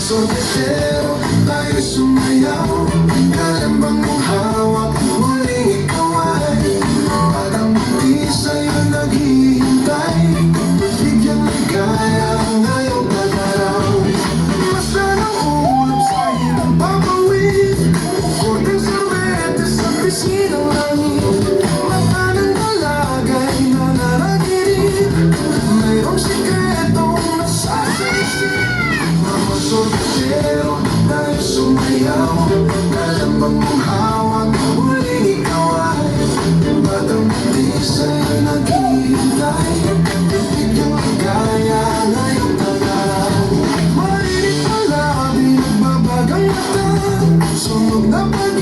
Sorbetero, tayo sumayaw. Kalambang mong hawak, muling ikaw ay parang hindi sa'yo naghihintay. Bigyan ligaya ngayong pag-araw. Masanang ulap sa hirang papawid. Konting sorbete sa pisinang langit. Mata ng dalagay na naraginig. Mayroong sikretong nasasalisip. Sorbetero, tayo sumayaw. Kalambang mong hawak, muling ikaw ay batang hindi sa'yo naghihintay. Bigyang ligaya ngayong pag-araw. Marinig pala, binagbabagang mata. Sunog na pag